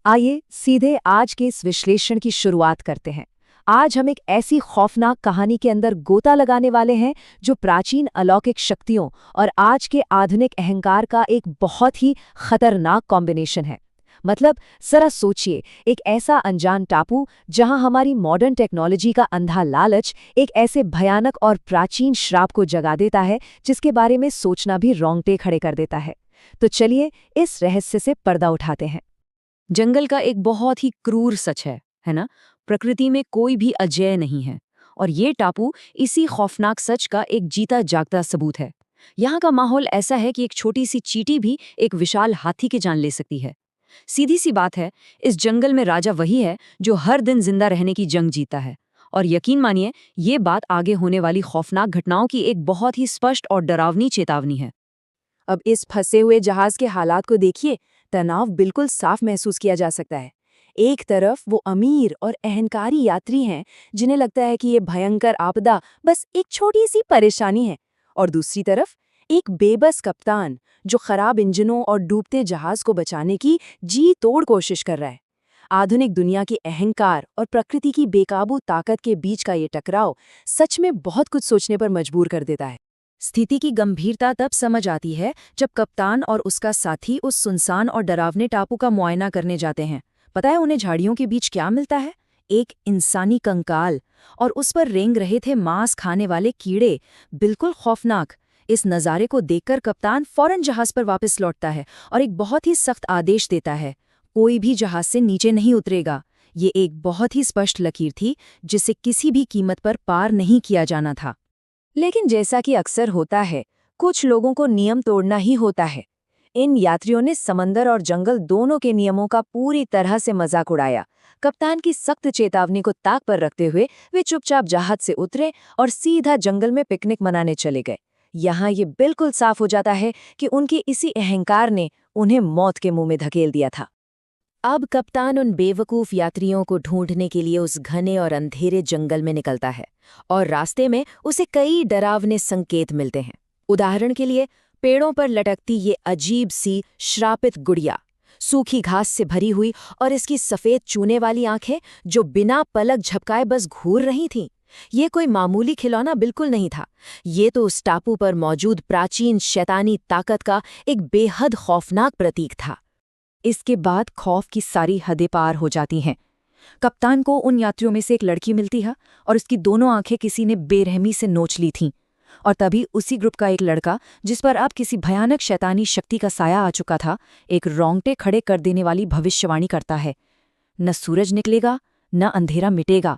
आइए सीधे आज के इस विश्लेषण की शुरुआत करते हैं। आज हम एक ऐसी खौफनाक कहानी के अंदर गोता लगाने वाले हैं जो प्राचीन अलौकिक शक्तियों और आज के आधुनिक अहंकार का एक बहुत ही खतरनाक कॉम्बिनेशन है। मतलब जरा सोचिए, एक ऐसा अनजान टापू जहां हमारी मॉडर्न टेक्नोलॉजी का अंधा लालच एक ऐसे भयानक और प्राचीन श्राप को जगा देता है जिसके बारे में सोचना भी रोंगटे खड़े कर देता है। तो चलिए इस रहस्य से पर्दा उठाते हैं। जंगल का एक बहुत ही क्रूर सच है ना? प्रकृति में कोई भी अजेय नहीं है और ये टापू इसी खौफनाक सच का एक जीता जागता सबूत है। यहाँ का माहौल ऐसा है कि एक छोटी सी चींटी भी एक विशाल हाथी की जान ले सकती है। सीधी सी बात है, इस जंगल में राजा वही है जो हर दिन जिंदा रहने की जंग जीता है। और यकीन मानिए, ये बात आगे होने वाली खौफनाक घटनाओं की एक बहुत ही स्पष्ट और डरावनी चेतावनी है। अब इस फंसे हुए जहाज के हालात को देखिए। तनाव बिल्कुल साफ महसूस किया जा सकता है। एक तरफ वो अमीर और अहंकारी यात्री हैं जिन्हें लगता है कि ये भयंकर आपदा बस एक छोटी सी परेशानी है, और दूसरी तरफ एक बेबस कप्तान जो खराब इंजनों और डूबते जहाज को बचाने की जी तोड़ कोशिश कर रहा है। आधुनिक दुनिया के अहंकार और प्रकृति की बेकाबू ताकत के बीच का ये टकराव सच में बहुत कुछ सोचने पर मजबूर कर देता है। स्थिति की गंभीरता तब समझ आती है जब कप्तान और उसका साथी उस सुनसान और डरावने टापू का मुआयना करने जाते हैं। पता है उन्हें झाड़ियों के बीच क्या मिलता है? एक इंसानी कंकाल, और उस पर रेंग रहे थे मांस खाने वाले कीड़े। बिल्कुल खौफनाक। इस नज़ारे को देखकर कप्तान फौरन जहाज पर वापस लौटता है और एक बहुत ही सख्त आदेश देता है, कोई भी जहाज से नीचे नहीं उतरेगा। ये एक बहुत ही स्पष्ट लकीर थी जिसे किसी भी कीमत पर पार नहीं किया जाना था। लेकिन जैसा कि अक्सर होता है, कुछ लोगों को नियम तोड़ना ही होता है। इन यात्रियों ने समंदर और जंगल दोनों के नियमों का पूरी तरह से मजाक उड़ाया। कप्तान की सख्त चेतावनी को ताक पर रखते हुए वे चुपचाप जहाज से उतरे और सीधा जंगल में पिकनिक मनाने चले गए। यहाँ ये बिल्कुल साफ हो जाता है कि उनके इसी अहंकार ने उन्हें मौत के मुंह में धकेल दिया था। अब कप्तान उन बेवकूफ़ यात्रियों को ढूंढने के लिए उस घने और अंधेरे जंगल में निकलता है और रास्ते में उसे कई डरावने संकेत मिलते हैं। उदाहरण के लिए, पेड़ों पर लटकती ये अजीब सी श्रापित गुड़िया, सूखी घास से भरी हुई और इसकी सफ़ेद चूने वाली आंखें जो बिना पलक झपकाए बस घूर रही थीं। ये कोई मामूली खिलौना बिल्कुल नहीं था। ये तो उस टापू पर मौजूद प्राचीन शैतानी ताकत का एक बेहद खौफनाक प्रतीक था। इसके बाद खौफ की सारी हदें पार हो जाती हैं। कप्तान को उन यात्रियों में से एक लड़की मिलती है और उसकी दोनों आंखें किसी ने बेरहमी से नोच ली थीं। और तभी उसी ग्रुप का एक लड़का, जिस पर अब किसी भयानक शैतानी शक्ति का साया आ चुका था, एक रोंगटे खड़े कर देने वाली भविष्यवाणी करता है। न सूरज निकलेगा, न अंधेरा मिटेगा।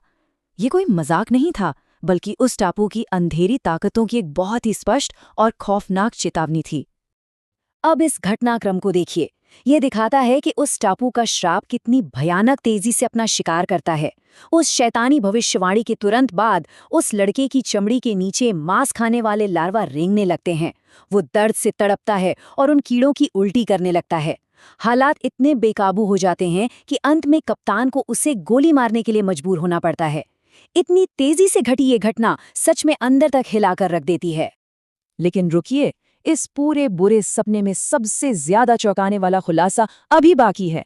ये कोई मजाक नहीं था, बल्कि उस टापू की अंधेरी ताकतों की एक बहुत ही स्पष्ट और खौफनाक चेतावनी थी। अब इस घटनाक्रम को देखिए। ये दिखाता है कि उस टापू का श्राप कितनी भयानक तेजी से अपना शिकार करता है। उस शैतानी भविष्यवाणी के तुरंत बाद उस लड़के की चमड़ी के नीचे मांस खाने वाले लार्वा रेंगने लगते हैं। वो दर्द से तड़पता है और उन कीड़ों की उल्टी करने लगता है। हालात इतने बेकाबू हो जाते हैं कि अंत में कप्तान को उसे गोली मारने के लिए मजबूर होना पड़ता है। इतनी तेजी से घटी ये घटना सच में अंदर तक हिलाकर रख देती है। लेकिन रुकिए, इस पूरे बुरे सपने में सबसे ज्यादा चौंकाने वाला खुलासा अभी बाकी है।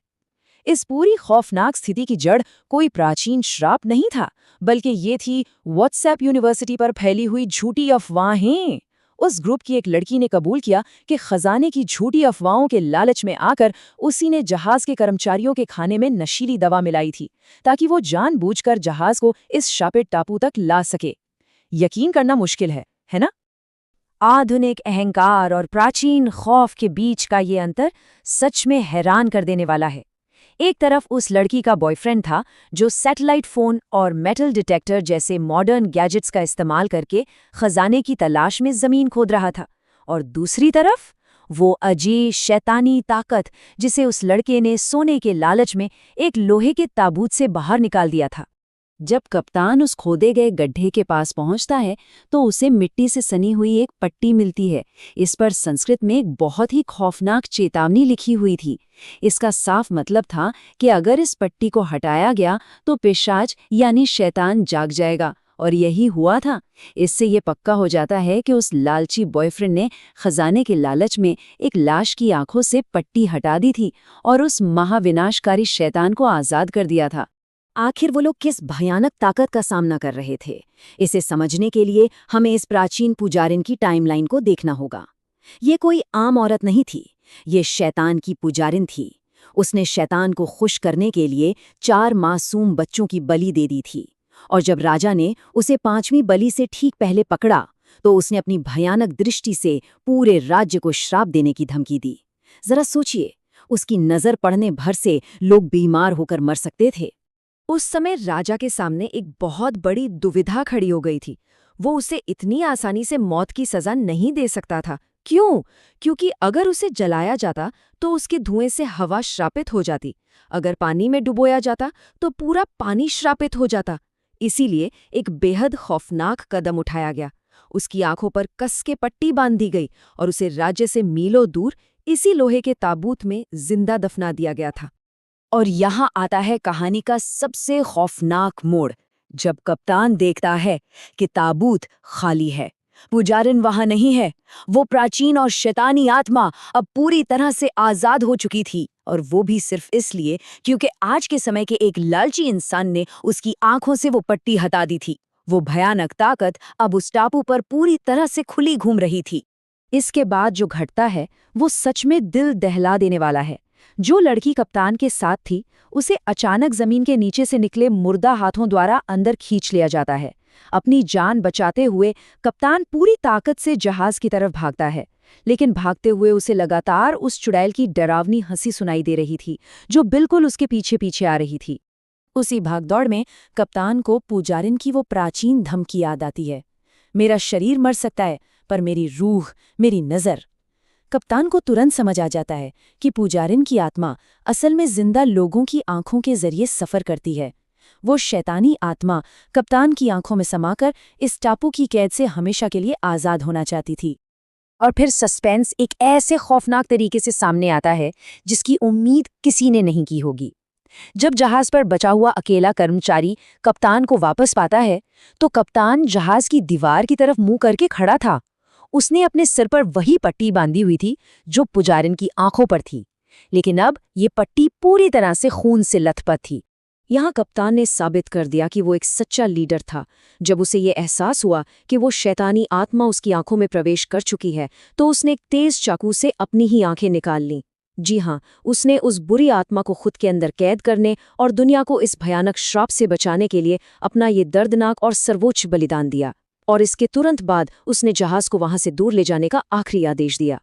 इस पूरी खौफनाक स्थिति की जड़ कोई प्राचीन श्राप नहीं था, बल्कि ये थी व्हाट्सएप यूनिवर्सिटी पर फैली हुई झूठी अफवाहें। उस ग्रुप की एक लड़की ने कबूल किया कि खजाने की झूठी अफवाहों के लालच में आकर उसी ने जहाज के कर्मचारियों के खाने में नशीली दवा मिलाई थी, ताकि वो जानबूझकर जहाज को इस शापित टापू तक ला सके। यकीन करना मुश्किल है ना? आधुनिक अहंकार और प्राचीन खौफ के बीच का ये अंतर सच में हैरान कर देने वाला है। एक तरफ उस लड़की का बॉयफ्रेंड था जो सैटेलाइट फोन और मेटल डिटेक्टर जैसे मॉडर्न गैजेट्स का इस्तेमाल करके खजाने की तलाश में जमीन खोद रहा था, और दूसरी तरफ वो अजीब शैतानी ताकत जिसे उस लड़के ने सोने के लालच में एक लोहे के ताबूत से बाहर निकाल दिया था। जब कप्तान उस खोदे गए गड्ढे के पास पहुंचता है तो उसे मिट्टी से सनी हुई एक पट्टी मिलती है। इस पर संस्कृत में एक बहुत ही खौफनाक चेतावनी लिखी हुई थी। इसका साफ मतलब था कि अगर इस पट्टी को हटाया गया तो पिशाच यानी शैतान जाग जाएगा और यही हुआ था। इससे ये पक्का हो जाता है कि उस लालची बॉयफ्रेंड ने खजाने के लालच में एक लाश की आंखों से पट्टी हटा दी थी और उस महाविनाशकारी शैतान को आजाद कर दिया था। आखिर वो लोग किस भयानक ताकत का सामना कर रहे थे? इसे समझने के लिए हमें इस प्राचीन पुजारिन की टाइमलाइन को देखना होगा। ये कोई आम औरत नहीं थी, ये शैतान की पुजारिन थी। उसने शैतान को खुश करने के लिए 4 मासूम बच्चों की बलि दे दी थी, और जब राजा ने उसे 5वीं बलि से ठीक पहले पकड़ा तो उसने अपनी भयानक दृष्टि से पूरे राज्य को श्राप देने की धमकी दी। जरा सोचिए, उसकी नजर पड़ने भर से लोग बीमार होकर मर सकते थे। उस समय राजा के सामने एक बहुत बड़ी दुविधा खड़ी हो गई थी। वो उसे इतनी आसानी से मौत की सजा नहीं दे सकता था। क्यों? क्योंकि अगर उसे जलाया जाता तो उसके धुएं से हवा श्रापित हो जाती, अगर पानी में डुबोया जाता तो पूरा पानी श्रापित हो जाता। इसीलिए एक बेहद खौफनाक कदम उठाया गया। उसकी आंखों पर कस के पट्टी बांध दी गई और उसे राज्य से मीलों दूर इसी लोहे के ताबूत में जिंदा दफना दिया गया था। और यहाँ आता है कहानी का सबसे खौफनाक मोड़, जब कप्तान देखता है कि ताबूत खाली है, पुजारिन वहां नहीं है। वो प्राचीन और शैतानी आत्मा अब पूरी तरह से आजाद हो चुकी थी, और वो भी सिर्फ इसलिए क्योंकि आज के समय के एक लालची इंसान ने उसकी आंखों से वो पट्टी हटा दी थी। वो भयानक ताकत अब उस टापू पर पूरी तरह से खुली घूम रही थी। इसके बाद जो घटता है वो सच में दिल दहला देने वाला है। जो लड़की कप्तान के साथ थी, उसे अचानक जमीन के नीचे से निकले मुर्दा हाथों द्वारा अंदर खींच लिया जाता है। अपनी जान बचाते हुए कप्तान पूरी ताकत से जहाज की तरफ भागता है, लेकिन भागते हुए उसे लगातार उस चुड़ैल की डरावनी हंसी सुनाई दे रही थी, जो बिल्कुल उसके पीछे पीछे आ रही थी। उसी भागदौड़ में कप्तान को पुजारिन की वो प्राचीन धमकी याद आती है, मेरा शरीर मर सकता है पर मेरी रूह, मेरी नज़र। कप्तान को तुरंत समझ आ जाता है कि पुजारिन की आत्मा असल में जिंदा लोगों की आंखों के जरिए सफर करती है। वो शैतानी आत्मा कप्तान की आंखों में समाकर इस टापू की कैद से हमेशा के लिए आजाद होना चाहती थी। और फिर सस्पेंस एक ऐसे खौफनाक तरीके से सामने आता है जिसकी उम्मीद किसी ने नहीं की होगी। जब जहाज पर बचा हुआ अकेला कर्मचारी कप्तान को वापस पाता है, तो कप्तान जहाज की दीवार की तरफ मुंह करके खड़ा था। उसने अपने सिर पर वही पट्टी बांधी हुई थी जो पुजारिन की आंखों पर थी, लेकिन अब ये पट्टी पूरी तरह से खून से लथपथ थी। यहाँ कप्तान ने साबित कर दिया कि वो एक सच्चा लीडर था। जब उसे ये एहसास हुआ कि वो शैतानी आत्मा उसकी आंखों में प्रवेश कर चुकी है, तो उसने एक तेज चाकू से अपनी ही आंखें निकाल लीं। जी हाँ, उसने उस बुरी आत्मा को खुद के अंदर कैद करने और दुनिया को इस भयानक श्राप से बचाने के लिए अपना ये दर्दनाक और सर्वोच्च बलिदान दिया। और इसके तुरंत बाद उसने जहाज को वहां से दूर ले जाने का आखिरी आदेश दिया।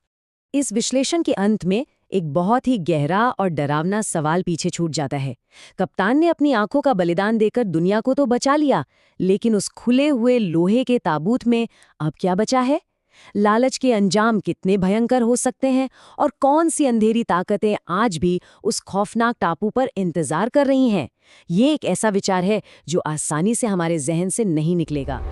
इस विश्लेषण के अंत में एक बहुत ही गहरा और डरावना सवाल पीछे छूट जाता है। कप्तान ने अपनी आंखों का बलिदान देकर दुनिया को तो बचा लिया, लेकिन उस खुले हुए लोहे के ताबूत में अब क्या बचा है? लालच के अंजाम कितने भयंकर हो सकते हैं, और कौन सी अंधेरी ताकतें आज भी उस खौफनाक टापू पर इंतजार कर रही हैं? ये एक ऐसा विचार है जो आसानी से हमारे जहन से नहीं निकलेगा।